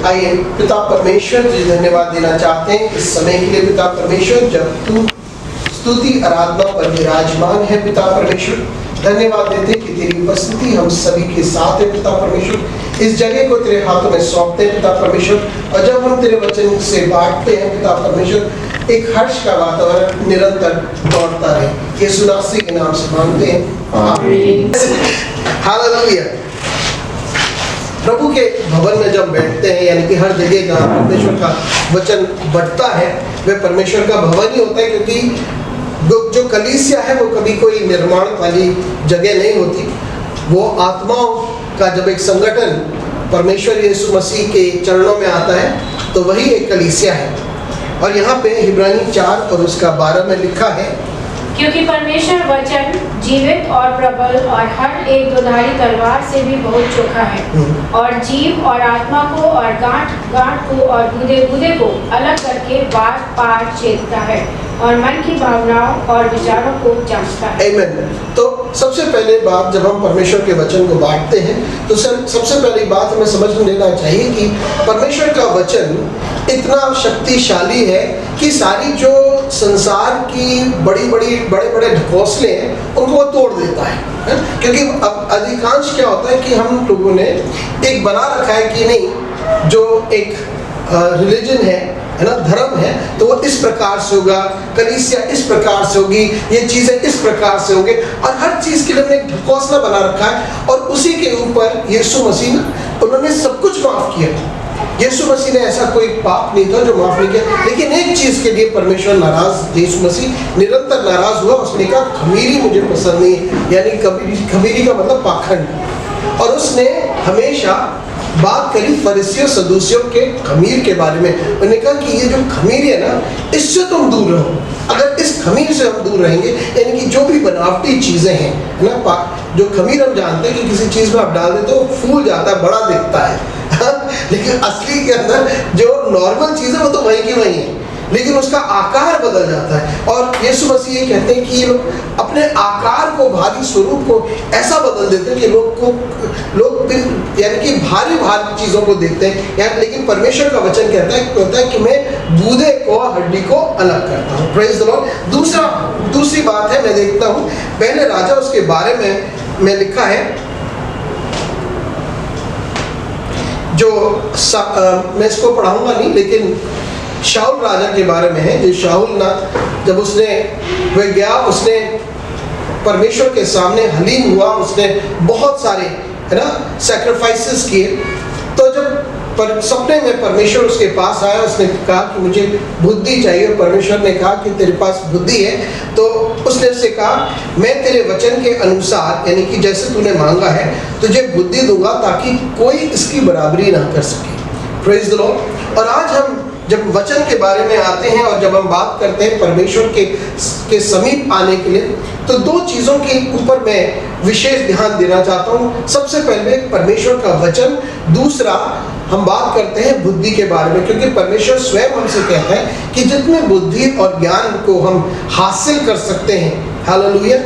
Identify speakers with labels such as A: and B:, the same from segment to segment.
A: आइए पिता परमेश्वर जी धन्यवाद देना चाहते हैं इस समय के लिए। पिता परमेश्वर, जब तू स्तुति आराधना पर विराजमान है पिता परमेश्वर, धन्यवाद देते कि तेरी उपस्थिति हम सभी के साथ है पिता परमेश्वर। इस जगह को तेरे हाथों में सौंपते हैं पिता परमेश्वर, और जब हम तेरे वचन से बांटते हैं पिता परमेश्वर, एक हर्ष का वातावरण निरंतर दौड़ता रहे। यीशु मसीह के नाम से मांगते हैं, आमीन। हालेलुया। प्रभु के भवन में जब बैठते हैं, यानी कि हर जगह जहाँ परमेश्वर का वचन बढ़ता है वह परमेश्वर का भवन ही होता है, क्योंकि जो कलीसिया है वो कभी कोई निर्माण वाली जगह नहीं होती। वो आत्माओं का जब एक संगठन परमेश्वर यीशु मसीह के चरणों में आता है तो वही एक कलीसिया है। और यहाँ पे इब्रानी 4 और उसका 12 में लिखा है,
B: क्योंकि परमेश्वर वचन जीवित और प्रबल और हर एक दुधारी तलवार से भी बहुत चोखा है, और जीव और आत्मा को और गांठ को और गूदे को अलग करके बार पार छेदता है और मन की भावनाओं और विचारों को जांचता है।
A: आमीन। तो सबसे पहले बात, जब हम परमेश्वर के वचन को बांटते हैं तो सबसे पहली बात हमें समझ लेना चाहिए कि परमेश्वर का वचन इतना शक्तिशाली है कि सारी जो संसार की बड़े ढकोसले हैं उनको वो तोड़ देता है। क्योंकि अब अधिकांश क्या होता है कि हम लोगों ने एक बना रखा है कि नहीं, जो एक रिलीजन है ना, धर्म है, तो वो इस प्रकार से होगा, कलीसिया इस प्रकार से होगी, ये चीजें इस प्रकार से होंगे, और हर चीज के लिए हमने एक ढकोसला बना रखा है। और उसी के ऊपर यीशु मसीह उन्होंने सब कुछ माफ किया। यीशु मसीह ने ऐसा कोई पाप नहीं था जो माफ नहीं किया, लेकिन एक चीज के लिए परमेश्वर नाराज, यीशु मसीह निरंतर नाराज हुआ। उसने कहा खमीरी मुझे पसंद नहीं, यानी खमीरी का मतलब पाखंड। और उसने हमेशा बात करी फरीसियों सदूसियों के खमीर के बारे में। उन्होंने कहा कि ये जो खमीर है ना, इससे तुम दूर रहो। अगर इस खमीर से हम दूर रहेंगे, यानी कि जो भी बनावटी चीजें हैं ना, जो खमीर हम जानते हैं कि किसी चीज में आप डाल देते तो वो फूल जाता है, बड़ा दिखता है लेकिन असली के अंदर जो नॉर्मल चीज है वो तो वही की वही है, लेकिन उसका आकार बदल जाता है। और यीशु मसीह ये कहते हैं कि ये लोग अपने आकार को, भारी स्वरूप को ऐसा बदल देते हैं कि लोग यानी कि भारी चीजों को देखते हैं यार। लेकिन परमेश्वर का वचन कहता है कि मैं गूदे को, हड्डी को अलग करता हूँ। Praise the Lord. दूसरी बात है, मैं देखता हूँ पहले राजा, उसके बारे में लिखा है, जो मैं इसको पढ़ाऊंगा नहीं, लेकिन शाऊल राजा के बारे में है। जो शाऊल ना, जब उसने वह गया, उसने परमेश्वर के सामने हलीम हुआ, उसने बहुत सारे है ना सैक्रिफाइसेस किए। तो जब पर सपने में परमेश्वर उसके पास आया, उसने कहा कि मुझे बुद्धि चाहिए। परमेश्वर ने कहा कि तेरे पास बुद्धि है। तो उसने उससे कहा मैं तेरे वचन के अनुसार, यानी कि जैसे तूने मांगा है, तुझे बुद्धि दूंगा ताकि कोई इसकी बराबरी ना कर सके। Praise the Lord. और आज हम जब वचन के बारे में आते हैं और जब हम बात करते हैं परमेश्वर के समीप आने के लिए, तो दो चीज़ों के ऊपर मैं विशेष ध्यान देना चाहता हूँ। सबसे पहले परमेश्वर का वचन, दूसरा हम बात करते हैं बुद्धि के बारे में, क्योंकि परमेश्वर स्वयं हमसे कहता है कि जितने बुद्धि और ज्ञान को हम हासिल कर सकते हैं, हालेलुया,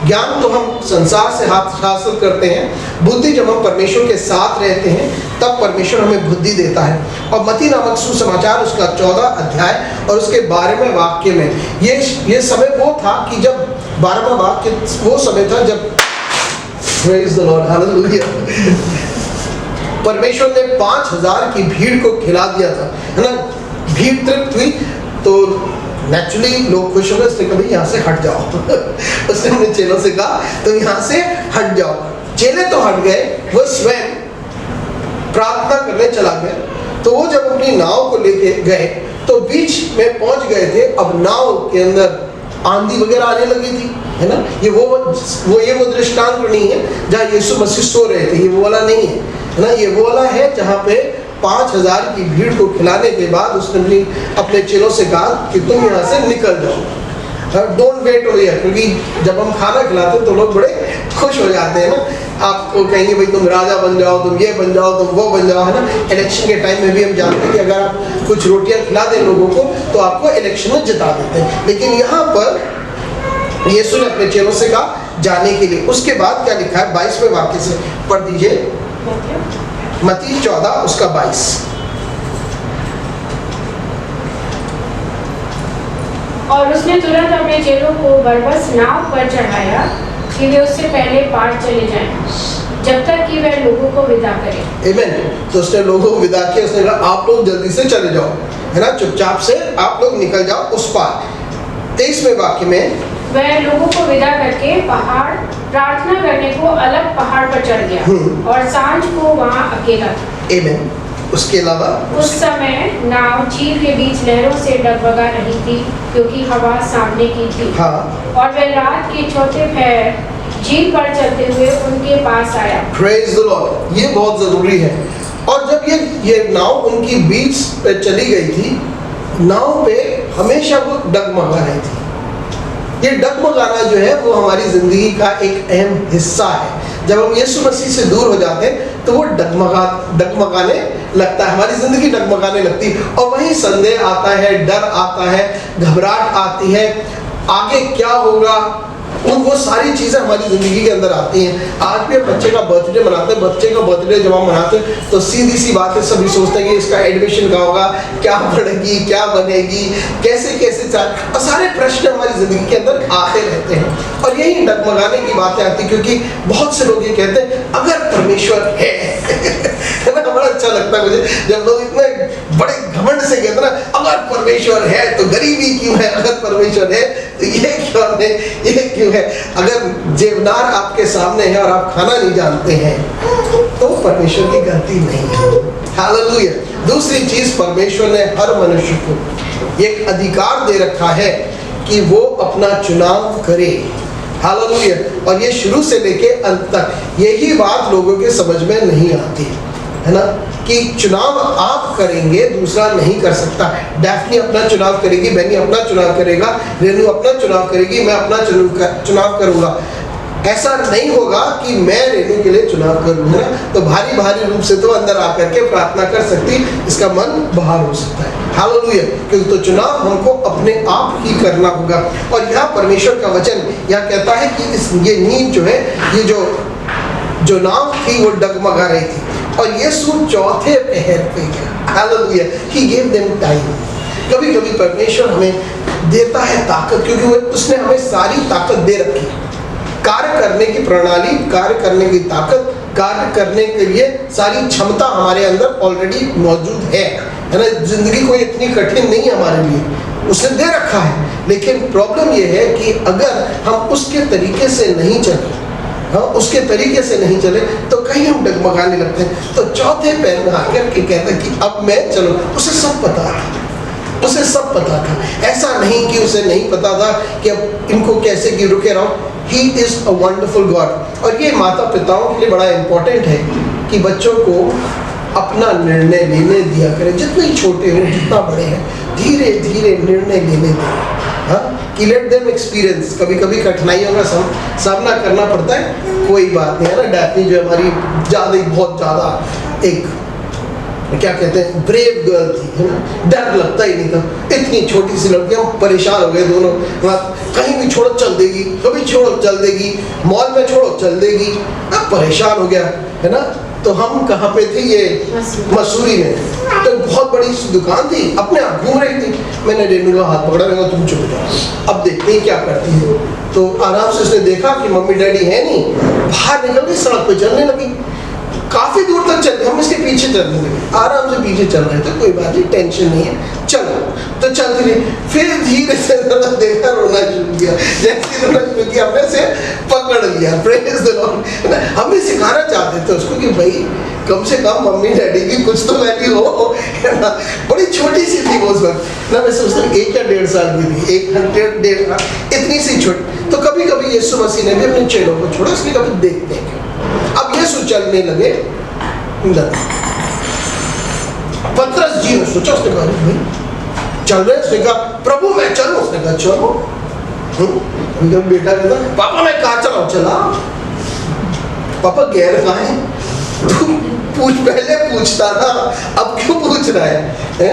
A: ज्ञान तो हम संसार से हासिल करते हैं, बुद्धि जब हम परमेश्वर के साथ रहते हैं तब परमेश्वर हमें बुद्धि देता है। और मत्ती नामक सुसमाचार उसका 14 अध्याय और उसके 12वें वाक्य में ये समय वो था कि जब 12वां वाक्य वो समय था जब प्रेज द लॉर्ड, हालेलुया, परमेश्वर ने 5000 की भीड़ को खिला दिया था, है ना। भीड़ तृप्त हुई तो नेचुरली लोग खुश हो गए। उसने कहा यहाँ से हट जाओ उसने अपने चेलों से कहा तुम यहाँ से हट जाओ। चेले तो हट गए, वो स्वयं प्रार्थना करने चला गया। तो वो जब अपनी नाव को लेके गए तो बीच में पहुंच गए थे। अब नाव के अंदर आंधी वगैरह आने लगी थी, है ना। ये वो दृष्टांत नहीं है जहाँ यीशु मसीह सो रहे थे, ये वो वाला नहीं है ना। ये वो वाला है जहाँ पे 5000 की भीड़ को खिलाने के बाद उसने अपने चेलों से कहा कि तुम यहाँ से निकल जाओ, डोंट वेट ओवर हियर। क्योंकि जब हम खाना खिलाते हैं तो लोग बड़े खुश हो जाते हैं ना। आपको कहेंगे भाई तुम राजा बन जाओ, तुम ये बन जाओ, तुम वो बन जाओ, है ना। इलेक्शन के टाइम में भी हम जानते हैं कि अगर आप कुछ रोटियां खिला दें लोगों को तो आपको इलेक्शन में जिता देते हैं। लेकिन यहाँ पर यीशु ने अपने चेलों से कहा जाने के लिए। उसके बाद क्या लिखा है 22वें वाक्य से पढ़ दीजिए, मत्ती 14 उसका 22।
B: और उसने तुरंत अपने चेलों को बरबस नाव पर चढ़ाया कि वे उससे पहले पार चले जाएं, जब तक कि वह लोगों को विदा करे। आमीन।
A: तो उसने लोगों को विदा किया। उसने कहा आप लोग जल्दी से चले जाओ, है ना, चुपचाप से आप लोग निकल जाओ उस पार। 23वें वाक्य में
B: वह लोगों को विदा करके पहाड़ प्रार्थना करने को अलग पहाड़ पर चढ़ गया और सांझ को वहां अकेला था।
A: आमीन। उसके अलावा
B: उस समय नाव झील के बीच लहरों से डगमगा रही थी क्योंकि हवा सामने की थी।
A: हाँ।
B: और वह रात के चौथे पहर झील पर चलते हुए उनके पास आया।
A: Praise the Lord. ये बहुत जरूरी है। और जब ये नाव उनकी बीच पे चली गई थी, नाव पे हमेशा वो डगमगा रही थी। ये डगमगाना जो है वो हमारी जिंदगी का एक अहम हिस्सा है। जब हम यीशु मसीह से दूर हो जाते हैं तो वो डगमगाने लगता है, हमारी जिंदगी डगमगाने लगती है। और वहीं संदेह आता है, डर आता है, घबराहट आती है, आगे क्या होगा, वो सारी चीज़ें हमारी ज़िंदगी के अंदर आती हैं। आज भी बच्चे का बर्थडे मनाते हैं। बच्चे का बर्थडे जब हम मनाते हैं तो सीधी सी बात है, सभी सोचते हैं कि इसका एडमिशन कहाँ होगा, क्या पढ़ेगी, क्या बनेगी, कैसे और सारे प्रश्न हमारी ज़िंदगी के अंदर आते रहते हैं। और यही डगमगाने की बातें आती हैं, क्योंकि बहुत से लोग ये कहते हैं अगर परमेश्वर है ना। बड़ा अच्छा लगता है मुझे जब लोग इतने बड़े घमंड से कहते हैं ना, अगर परमेश्वर है तो गरीबी क्यों है, अगर परमेश्वर है तो ये क्यों है। अगर जेवनार आपके सामने है और आप खाना नहीं जानते हैं तो परमेश्वर की गलती नहीं है। हालेलुया। दूसरी चीज, परमेश्वर ने हर मनुष्य को एक अधिकार दे रखा है कि वो अपना चुनाव करे। हालेलुया। और ये शुरू से लेके अंत तक यही बात लोगों के समझ में नहीं आती, है ना, कि चुनाव आप करेंगे, दूसरा नहीं कर सकता। डैफ्नी अपना चुनाव करेगी, बेनी अपना चुनाव करेगा, रेनू अपना चुनाव करेगी, मैं अपना चुनाव करूंगा। ऐसा नहीं होगा कि मैं रेनू के लिए चुनाव करूंगा तो भारी रूप से तो अंदर आकर के प्रार्थना कर सकती, इसका मन बाहर हो सकता है। हालेलुया। क्योंकि तो चुनाव हमको अपने आप ही करना होगा। और यहाँ परमेश्वर का वचन यह कहता है कि ये नींव जो है, ये जो नाव थी वो डगमगा रही थी और यीशु चौथे पहर पे गया। हालेलुया। ही गिव देम टाइम। कभी कभी परमेश्वर हमें देता है ताकत, क्योंकि उसने हमें सारी ताकत दे रखी है। कार्य करने की प्रणाली, कार्य करने की ताकत, कार्य करने के लिए सारी क्षमता हमारे अंदर ऑलरेडी मौजूद है ना। जिंदगी कोई इतनी कठिन नहीं है हमारे लिए, उसने दे रखा है, लेकिन प्रॉब्लम ये है कि अगर हम उसके तरीके से नहीं चले, हाँ उसके तरीके से नहीं चले तो कहीं हम डगमगाने लगते हैं। तो चौथे पैर में आकर के कहता है कि अब मैं चलो, उसे सब पता था, उसे सब पता था। ऐसा नहीं कि उसे नहीं पता था कि अब इनको कैसे कि रुके रहो। He is a wonderful God. और ये माता पिताओं के लिए बड़ा इम्पोर्टेंट है कि बच्चों को अपना निर्णय लेने दिया करें, जितने ही छोटे हो जितना बड़े हैं, धीरे धीरे निर्णय लेने दें। हाँ कि लेट देम एक्सपीरियंस। कभी कभी कठिनाइयों का सामना करना पड़ता है, कोई बात नहीं है ना। डैफनी जो हमारी बहुत ज़्यादा एक क्या कहते हैं ब्रेव गर्ल थी, है ना, डर लगता ही नहीं था। इतनी छोटी सी लड़की, हम परेशान हो गए दोनों। कहीं भी छोड़ो चल देगी, कभी छोड़ो चल देगी, मॉल में छोड़ो चल देगी, अब परेशान हो गया, है ना। तो हम कहाँ पे थे, ये मसूरी में। तो बहुत बड़ी दुकान थी, अपने आप घूम रही थी। मैंने रेनू का हाथ पकड़ा, मैंने तुम चुप जाओ, अब देखते हैं क्या करती है। तो आराम से उसने देखा कि मम्मी डैडी है नहीं, बाहर निकल गई, सड़क पे चलने लगी। काफी दूर तक चल, हम इसके पीछे चलने लगे, आराम से पीछे चल रहे थे, कोई बात नहीं, टेंशन नहीं है, चलो। तो चलती रही, फिर धीरे से देखा, रोना शुरू किया। जैसे रोना शुरू किया, हमने से पकड़ लिया। Praise the Lord. हम सिखाना चाहते थे उसको कि भाई कम से कम मम्मी डैडी की कुछ तो वैल्यू हो, है ना। बड़ी छोटी सी थी वो उस वक्त ना, मैं सोचता 1 या 1.5 साल की थी, 1.5 इतनी सी छोटी। तो कभी कभी यीशु मसीह ने भी अपने चेलों को छोड़ा, इसलिए कभी देखते हैं। अब यीशु चलने लगे, पतरस जी ने सोचा, उसने कहा भाई चल रहे, उसने कहा प्रभु मैं चलूं, उसने कहा चलो। बेटा कहता पापा मैं कहाँ चलाऊं, चला। पापा गैर कहाँ है, तू पहले पूछता था, अब क्यों पूछ रहा है?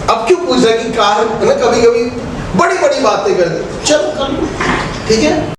A: अब क्यों पूछ रहा है कि कहाँ है ना। कभी कभी बड़ी बड़ी बातें करते, चलो कर लो, ठीक है।